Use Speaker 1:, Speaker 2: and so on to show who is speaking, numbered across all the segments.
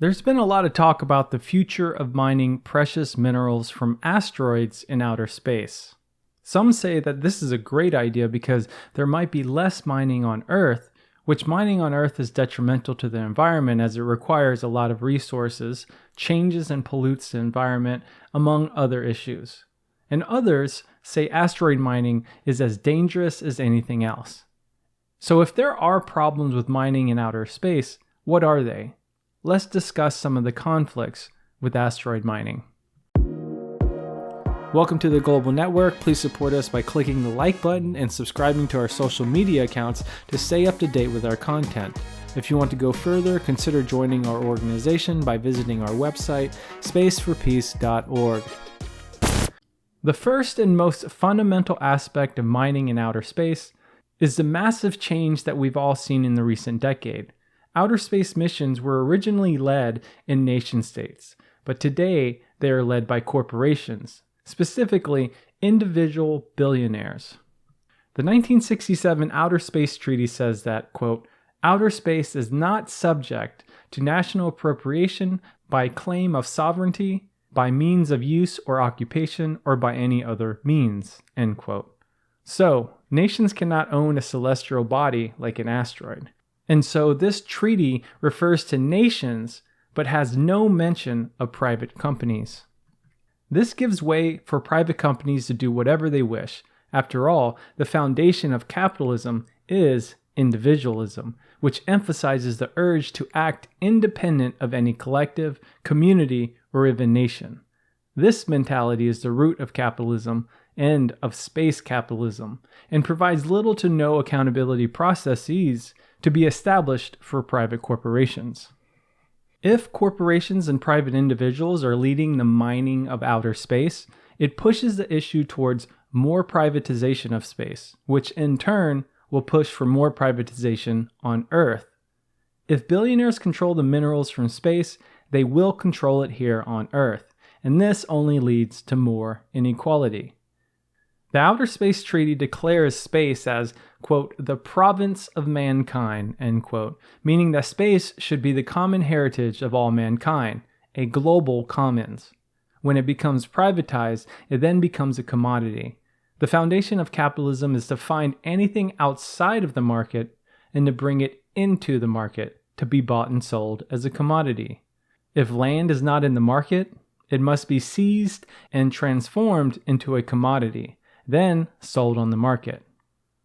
Speaker 1: There's been a lot of talk about the future of mining precious minerals from asteroids in outer space. Some say that this is a great idea because there might be less mining on Earth, which mining on Earth is detrimental to the environment as it requires a lot of resources, changes and pollutes the environment, among other issues. And others say asteroid mining is as dangerous as anything else. So if there are problems with mining in outer space, what are they? Let's discuss some of the conflicts with asteroid mining. Welcome to the Global Network. Please support us by clicking the like button and subscribing to our social media accounts to stay up to date with our content. If you want to go further, consider joining our organization by visiting our website, spaceforpeace.org. The first and most fundamental aspect of mining in outer space is the massive change that we've all seen in the recent decade. Outer space missions were originally led in nation-states, but today they are led by corporations, specifically individual billionaires. The 1967 Outer Space Treaty says that, quote, outer space is not subject to national appropriation by claim of sovereignty, by means of use or occupation, or by any other means, end quote. So, nations cannot own a celestial body like an asteroid. And so this treaty refers to nations, but has no mention of private companies. This gives way for private companies to do whatever they wish. After all, the foundation of capitalism is individualism, which emphasizes the urge to act independent of any collective, community, or even nation. This mentality is the root of capitalism and of space capitalism, and provides little to no accountability processes to be established for private corporations. If corporations and private individuals are leading the mining of outer space, it pushes the issue towards more privatization of space, which in turn will push for more privatization on Earth. If billionaires control the minerals from space, they will control it here on Earth, and this only leads to more inequality. The Outer Space Treaty declares space as, quote, the province of mankind, end quote, meaning that space should be the common heritage of all mankind, a global commons. When it becomes privatized, it then becomes a commodity. The foundation of capitalism is to find anything outside of the market and to bring it into the market to be bought and sold as a commodity. If land is not in the market, it must be seized and transformed into a commodity, then sold on the market.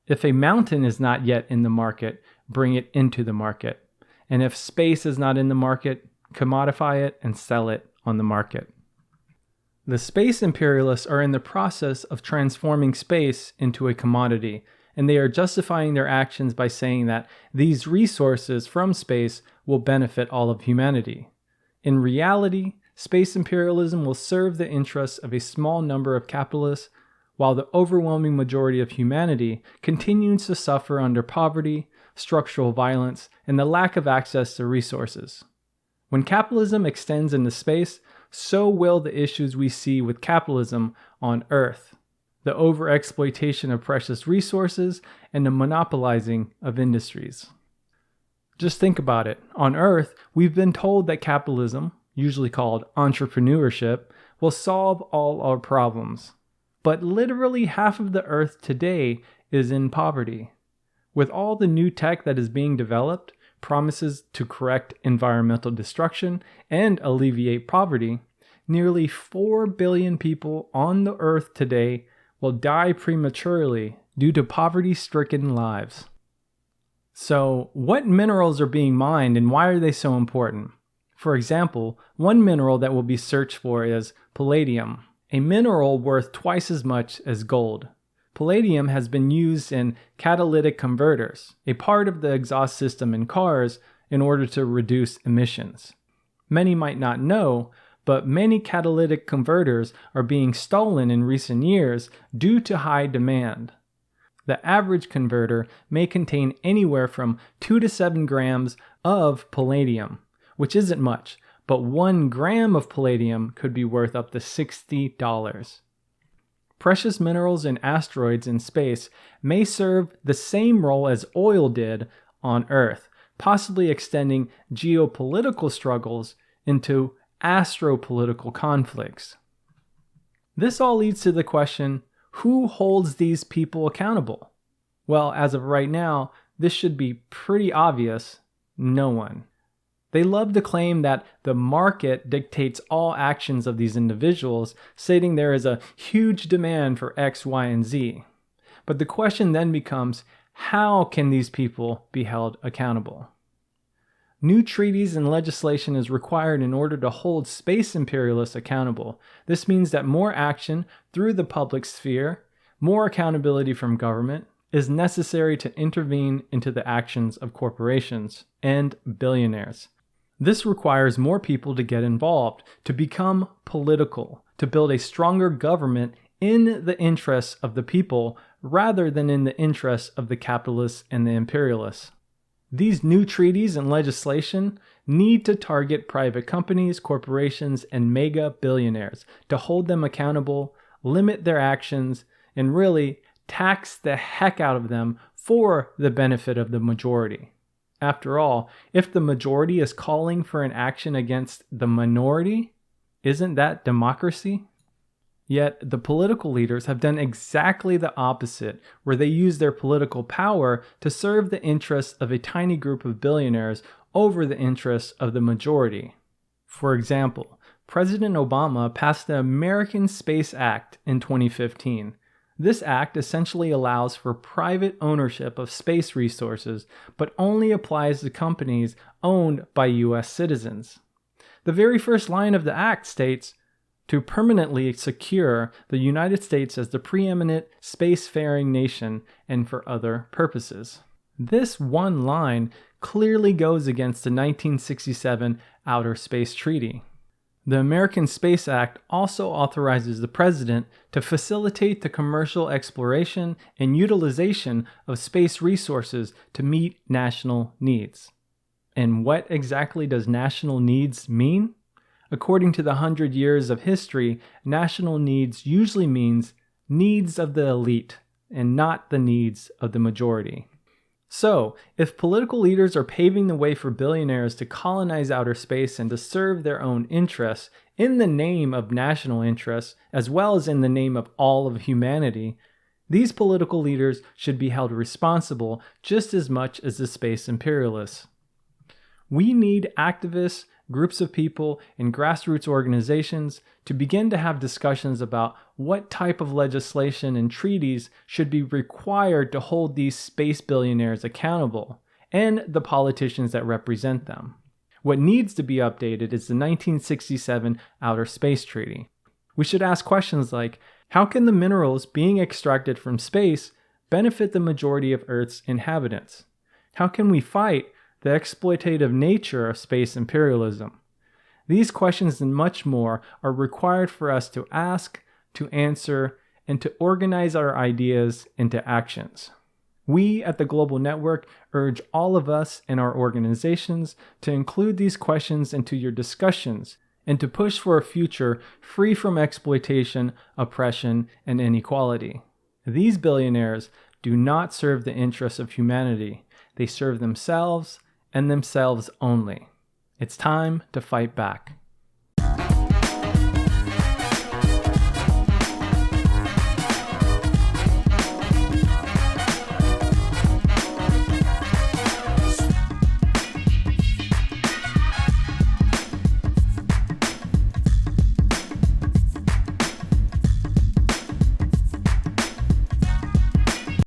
Speaker 1: If a mountain is not yet in the market, bring it into the market. And if space is not in the market, commodify it and sell it on the market. The space imperialists are in the process of transforming space into a commodity, and they are justifying their actions by saying that these resources from space will benefit all of humanity. In reality, space imperialism will serve the interests of a small number of capitalists, while the overwhelming majority of humanity continues to suffer under poverty, structural violence, and the lack of access to resources. When capitalism extends into space, so will the issues we see with capitalism on Earth, the overexploitation of precious resources and the monopolizing of industries. Just think about it. On Earth, we've been told that capitalism, usually called entrepreneurship, will solve all our problems. But literally half of the Earth today is in poverty. With all the new tech that is being developed, promises to correct environmental destruction and alleviate poverty, nearly 4 billion people on the Earth today will die prematurely due to poverty-stricken lives. So, what minerals are being mined and why are they so important? For example, one mineral that will be searched for is palladium, a mineral worth twice as much as gold. Palladium has been used in catalytic converters, a part of the exhaust system in cars, in order to reduce emissions. Many might not know, but many catalytic converters are being stolen in recent years due to high demand. The average converter may contain anywhere from 2 to 7 grams of palladium, which isn't much, but 1 gram of palladium could be worth up to $60. Precious minerals and asteroids in space may serve the same role as oil did on Earth, possibly extending geopolitical struggles into astropolitical conflicts. This all leads to the question, who holds these people accountable? Well, as of right now, this should be pretty obvious: no one. They love to claim that the market dictates all actions of these individuals, stating there is a huge demand for X, Y, and Z. But the question then becomes, how can these people be held accountable? New treaties and legislation is required in order to hold space imperialists accountable. This means that more action through the public sphere, more accountability from government, is necessary to intervene into the actions of corporations and billionaires. This requires more people to get involved, to become political, to build a stronger government in the interests of the people rather than in the interests of the capitalists and the imperialists. These new treaties and legislation need to target private companies, corporations, and mega billionaires to hold them accountable, limit their actions, and really tax the heck out of them for the benefit of the majority. After all, if the majority is calling for an action against the minority, isn't that democracy? Yet the political leaders have done exactly the opposite, where they use their political power to serve the interests of a tiny group of billionaires over the interests of the majority. For example, President Obama passed the American Space Act in 2015. This act essentially allows for private ownership of space resources, but only applies to companies owned by U.S. citizens. The very first line of the act states, "To permanently secure the United States as the preeminent spacefaring nation and for other purposes." This one line clearly goes against the 1967 Outer Space Treaty. The American Space Act also authorizes the president to facilitate the commercial exploration and utilization of space resources to meet national needs. And what exactly does national needs mean? According to the 100 years of history, national needs usually means needs of the elite and not the needs of the majority. So, if political leaders are paving the way for billionaires to colonize outer space and to serve their own interests in the name of national interests, as well as in the name of all of humanity, these political leaders should be held responsible just as much as the space imperialists. We need activists, groups of people, and grassroots organizations to begin to have discussions about what type of legislation and treaties should be required to hold these space billionaires accountable, and the politicians that represent them. What needs to be updated is the 1967 Outer Space Treaty. We should ask questions like, how can the minerals being extracted from space benefit the majority of Earth's inhabitants? How can we fight the exploitative nature of space imperialism? These questions and much more are required for us to ask, to answer, and to organize our ideas into actions. We at the Global Network urge all of us and our organizations to include these questions into your discussions and to push for a future free from exploitation, oppression, and inequality. These billionaires do not serve the interests of humanity. They serve themselves and themselves only. It's time to fight back.